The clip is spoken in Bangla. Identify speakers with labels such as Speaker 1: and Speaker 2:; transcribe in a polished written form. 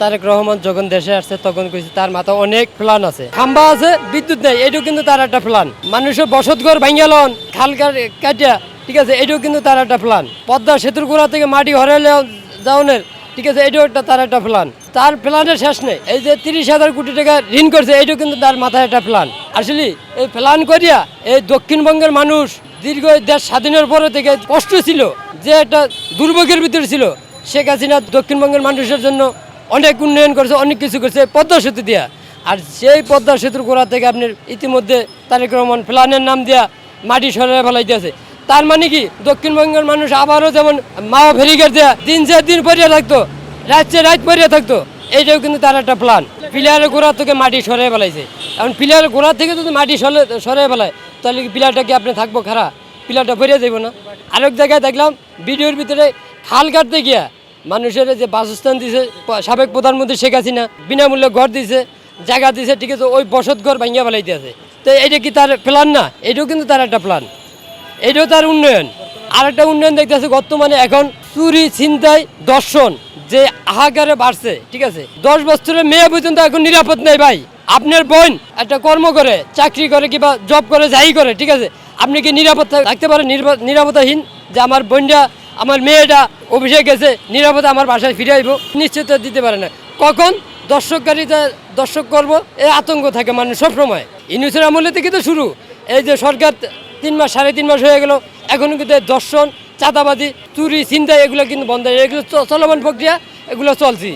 Speaker 1: তারেক রহমান যখন দেশে আসছে তখন কইছে তার মাথা অনেক প্ল্যান আছে, খাম্বা আছে, বিদ্যুৎ নেই, এটাও কিন্তু তার একটা প্ল্যান। মানুষের বসতঘর ভাঙ্গালন খাল কাটিয়া, ঠিক আছে, এটাও কিন্তু তার একটা প্ল্যান। পদ্মা সেতুর গোড়া থেকে মাটি হরাইলে যাওনের, ঠিক আছে, এটাও একটা তার একটা প্ল্যান। তার প্ল্যানের শেষ নেই। এই যে 30,000 কোটি টাকা ঋণ করছে, এটাও কিন্তু তার মাথায় একটা প্ল্যান। আসলে এই প্ল্যান করিয়া এই দক্ষিণবঙ্গের মানুষ দীর্ঘ দেশ স্বাধীনের পরে থেকে কষ্ট ছিল, যে একটা দুর্ভোগের ভিতরে ছিল। শেখ হাসিনা দক্ষিণবঙ্গের মানুষের জন্য অনেক উন্নয়ন করেছে, অনেক কিছু করছে পদ্মা সেতু দিয়া। আর সেই পদ্মা সেতুর গোড়া থেকে আপনার ইতিমধ্যে তারেক রহমান প্ল্যানের নাম দিয়া মাটি সরাই ফেলাইতেছে। তার মানে কি দক্ষিণবঙ্গের মানুষ আবারও যেমন মাও ফেরিঘাট দেয়া দিন 4 দিন পরিয়া থাকতো, রাত পরিয়া থাকতো, এইটাও কিন্তু তার একটা প্ল্যান। পিলারের গোড়া থেকে মাটি সরাই ফেলাইছে। এখন পিলারের গোড়া থেকে যদি মাটি সরাই ফেলায়, তাহলে কি পিলারটা কি আপনি থাকবো খারা? পিলারটা ভরিয়া যাইব না? আরেক জায়গায় দেখলাম ভিডিওর ভিতরে খাল কাটতে গিয়া মানুষের যে বাসস্থান দিছে সাবেক প্রধানমন্ত্রী শেখ হাসিনা, বিনামূল্যে ঘর দিছে, জায়গা দিছে, ঠিক আছে, ওই বসত ঘর ভাঙ্গিয়া ফেলাইতে আছে। তো এটা কি তার প্ল্যান না? এটাও কিন্তু তার একটা প্ল্যান, এটাও তার উন্নয়ন। আর একটা উন্নয়ন দেখতেছে বর্তমানে এখন চুরি, ছিনতাই, দর্শন যে হাহাকারে বাড়ছে, ঠিক আছে, 10 বছরের মেয়ে পর্যন্ত এখন নিরাপদ নেই ভাই। আপনার বোন একটা কর্ম করে, চাকরি করে, কিংবা জব করে, যাই করে, ঠিক আছে, আপনি কি নিরাপদ থাকতে পারেন? নিরাপত্তাহীন যে আমার বোনটা, আমার মেয়েটা অফিসে গেছে, নিরাপদে আমার বাসায় ফিরে আইব, নিশ্চিত দিতে পারে না। কখন দর্শক করবো, এই আতঙ্ক থাকে মানুষ সবসময়। ইউনূসের আমলে থেকে তো শুরু। এই যে সরকার 3 মাস 3.5 মাস হয়ে গেল, এখনো কিন্তু দর্শন, চাঁদাবাজি, চুরি, ছিনতাই এগুলো কিন্তু বন্ধ হয়, এগুলো চলমান প্রক্রিয়া, এগুলো চলছে।